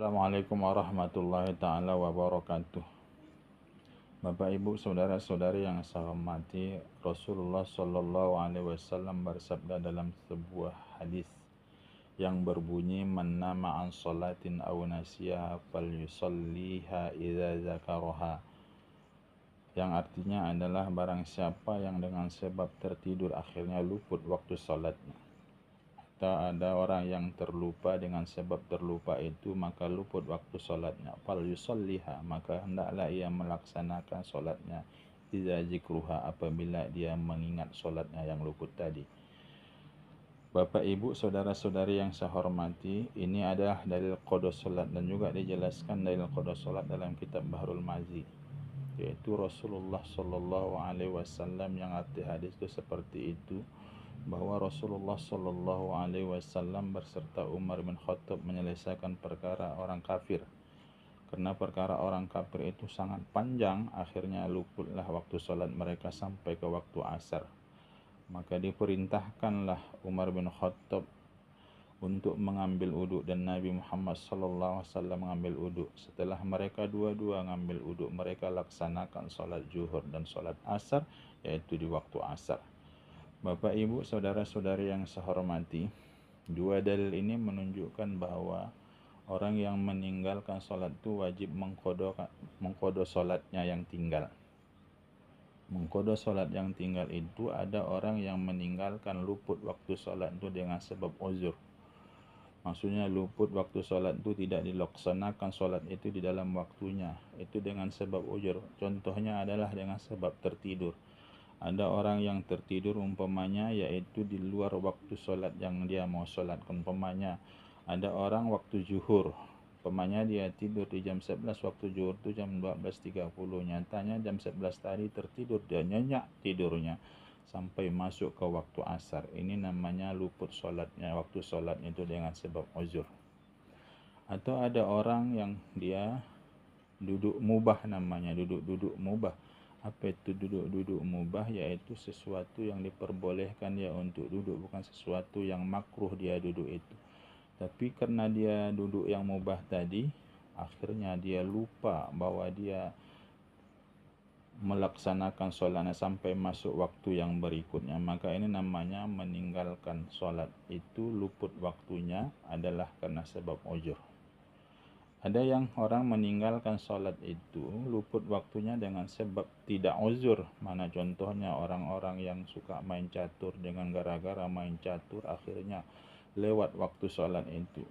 Assalamualaikum warahmatullahi taala wabarakatuh. Bapak Ibu saudara-saudari yang saya hormati, Rasulullah Shallallahu alaihi wasallam bersabda dalam sebuah hadis yang berbunyi man nama an salatin aw nasiyaha falyusalliha idza zakaraha. Yang artinya adalah barang siapa yang dengan sebab tertidur akhirnya luput waktu salatnya. Ada orang yang terlupa, dengan sebab terlupa itu maka luput waktu solatnya. Fal yusalliha, maka hendaklah ia melaksanakan solatnya. Idza zikruha, apabila dia mengingat solatnya yang luput tadi. Bapak Ibu saudara-saudari yang saya hormati, ini adalah dalil qada solat dan juga dijelaskan dalil qada solat dalam kitab Bahrul Mazi, yaitu Rasulullah Shallallahu alaihi wasallam yang arti hadis itu seperti itu, bahwa Rasulullah Shallallahu alaihi wasallam berserta Umar bin Khattab menyelesaikan perkara orang kafir. Karena perkara orang kafir itu sangat panjang, akhirnya luputlah waktu salat mereka sampai ke waktu asar. Maka diperintahkanlah Umar bin Khattab untuk mengambil uduk, dan Nabi Muhammad Sallallahu Alaihi Wasallam mengambil uduk. Setelah mereka dua-dua mengambil uduk, mereka laksanakan salat zuhur dan salat asar, yaitu di waktu asar. Bapak Ibu saudara-saudari yang saya hormati, dua dalil ini menunjukkan bahwa orang yang meninggalkan salat itu wajib mengqada salatnya yang tinggal. Mengqada salat yang tinggal itu ada orang yang meninggalkan luput waktu salat itu dengan sebab uzur. Maksudnya luput waktu salat itu tidak dilaksanakan salat itu di dalam waktunya, itu dengan sebab uzur. Contohnya adalah dengan sebab tertidur. Ada orang yang tertidur umpamanya yaitu di luar waktu solat yang dia mau solat. Umpamanya ada orang waktu zuhur, umpamanya dia tidur di jam 11, waktu zuhur itu jam 12.30. Nyatanya jam 11 tadi tertidur, dia nyenyak tidurnya sampai masuk ke waktu asar. Ini namanya luput solatnya, waktu solat itu dengan sebab uzur. Atau ada orang yang dia duduk mubah, namanya duduk mubah. Apa itu duduk mubah? Yaitu sesuatu yang diperbolehkan dia untuk duduk, bukan sesuatu yang makruh dia duduk itu. Tapi karena dia duduk yang mubah tadi, akhirnya dia lupa bahwa dia melaksanakan solatnya sampai masuk waktu yang berikutnya. Maka ini namanya meninggalkan solat itu luput waktunya adalah karena sebab uzur. Ada yang orang meninggalkan solat itu luput waktunya dengan sebab tidak uzur. Mana contohnya orang-orang yang suka main catur, dengan gara-gara main catur akhirnya lewat waktu solat itu.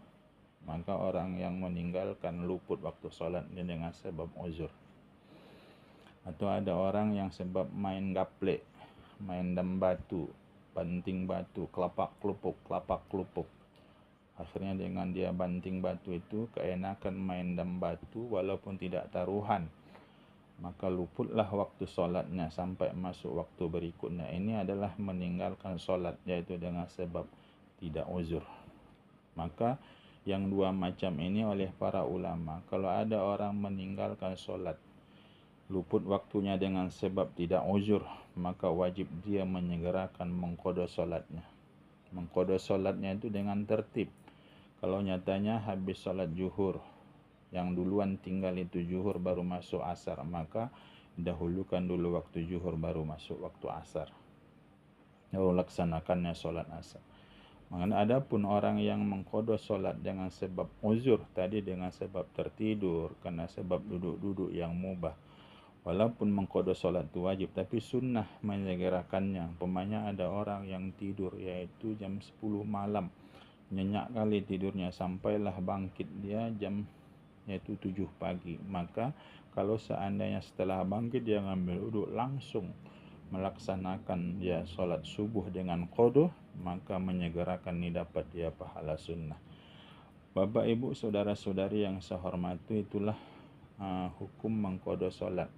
Maka orang yang meninggalkan luput waktu solat ini dengan sebab uzur. Atau ada orang yang sebab main gaplek, main dam batu, banting batu, kelapak kelupuk. Akhirnya dengan dia banting batu itu keenakan main dam batu walaupun tidak taruhan, maka luputlah waktu solatnya sampai masuk waktu berikutnya. Ini adalah meninggalkan solat, yaitu dengan sebab tidak uzur. Maka yang dua macam ini oleh para ulama, kalau ada orang meninggalkan solat luput waktunya dengan sebab tidak uzur, maka wajib dia menyegerakan mengqada solatnya. Mengqada solatnya itu dengan tertib. Kalau nyatanya habis salat zuhur, yang duluan tinggal itu zuhur baru masuk asar, maka dahulukan dulu waktu zuhur baru masuk waktu asar, lalu laksanakannya salat asar. Maka adapun orang yang mengqada salat dengan sebab uzur tadi, dengan sebab tertidur, karena sebab duduk-duduk yang mubah, walaupun mengqada salat itu wajib, tapi sunnah menyegerakannya. Umpamanya ada orang yang tidur yaitu jam 10 malam, nyenyak kali tidurnya, sampailah bangkit dia jam yaitu 7 pagi. Maka kalau seandainya setelah bangkit dia ngambil uduk langsung melaksanakan dia solat subuh dengan qada, maka menyegerakan ini dapat dia pahala sunnah. Bapak Ibu saudara-saudari yang saya hormati, itulah hukum mengqada solat.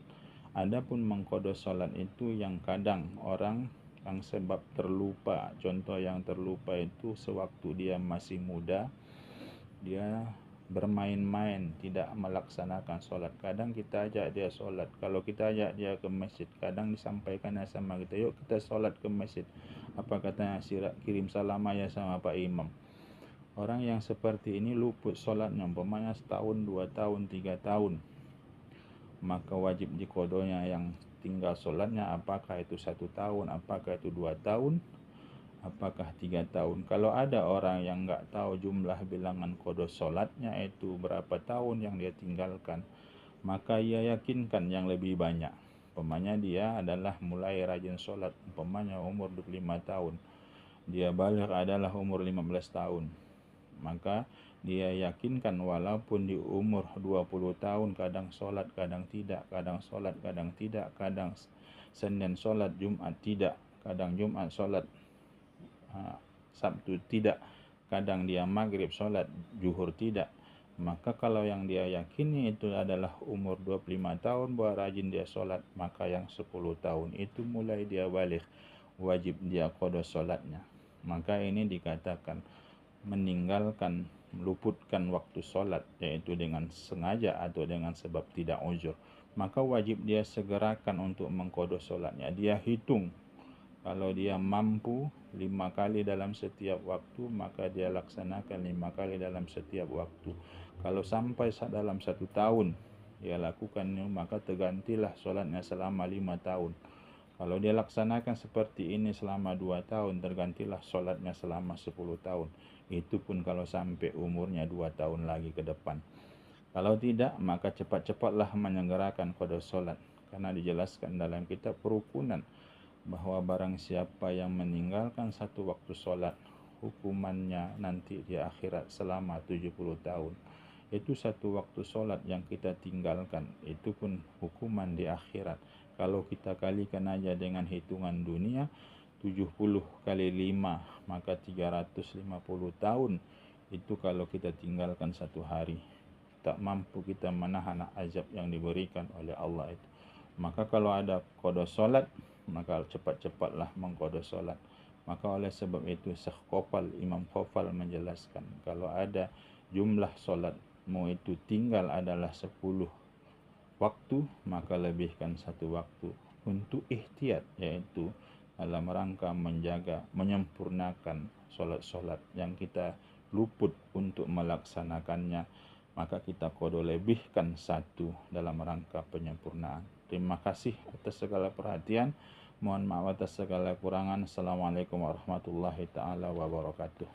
Adapun mengqada solat itu yang kadang orang yang sebab terlupa. Contoh yang terlupa itu sewaktu dia masih muda, dia bermain-main, tidak melaksanakan solat. Kadang kita ajak dia solat, kalau kita ajak dia ke masjid, kadang disampaikan sama kita, yuk kita solat ke masjid. Apa katanya, kirim salam aja sama Pak Imam. Orang yang seperti ini luput sholatnya, umpamanya setahun, 2 tahun, 3 tahun, maka wajib dikodonya yang tinggal sholatnya, apakah itu 1 tahun, apakah itu 2 tahun, apakah 3 tahun. Kalau ada orang yang nggak tahu jumlah bilangan kodo sholatnya itu berapa tahun yang dia tinggalkan, maka ia yakinkan yang lebih banyak. Umpamanya dia adalah mulai rajin sholat, umpamanya umur 25 tahun, dia balik adalah umur 15 tahun, maka dia yakinkan walaupun di umur 20 tahun kadang sholat, kadang tidak, kadang sholat, kadang tidak, kadang Senin sholat, Jumat tidak, kadang Jumat sholat, Sabtu tidak, kadang dia maghrib sholat, zuhur tidak. Maka kalau yang dia yakini itu adalah umur 25 tahun bahwa rajin dia sholat, maka yang 10 tahun itu mulai dia balik, wajib dia qada sholatnya. Maka ini dikatakan meninggalkan, meluputkan waktu sholat, yaitu dengan sengaja atau dengan sebab tidak uzur. Maka wajib dia segerakan untuk mengqada sholatnya. Dia hitung, kalau dia mampu 5 kali dalam setiap waktu, maka dia laksanakan 5 kali dalam setiap waktu. Kalau sampai dalam 1 tahun dia lakukan, maka tergantilah sholatnya selama 5 tahun. Kalau dia laksanakan seperti ini selama 2 tahun, tergantilah sholatnya selama 10 tahun. Itu pun kalau sampai umurnya 2 tahun lagi ke depan. Kalau tidak, maka cepat-cepatlah menyegerakan qada sholat. Karena dijelaskan dalam kitab perukunan bahwa barang siapa yang meninggalkan satu waktu sholat, hukumannya nanti di akhirat selama 70 tahun. Itu satu waktu sholat yang kita tinggalkan, itu pun hukuman di akhirat. Kalau kita kalikan aja dengan hitungan dunia, 70 kali 5, maka 350 tahun. Itu kalau kita tinggalkan satu hari. Tak mampu kita menahan azab yang diberikan oleh Allah itu. Maka kalau ada qada sholat, maka cepat-cepatlah mengqada sholat. Maka oleh sebab itu Syekh Qofal, Imam Qofal menjelaskan, kalau ada jumlah sholatmu itu tinggal adalah 10 waktu, maka lebihkan 1 waktu untuk ihtiyat, yaitu dalam rangka menjaga, menyempurnakan sholat-sholat yang kita luput untuk melaksanakannya, maka kita qada lebihkan 1 dalam rangka penyempurnaan. Terima kasih atas segala perhatian. Mohon maaf atas segala kekurangan. Assalamualaikum warahmatullahi taala wabarakatuh.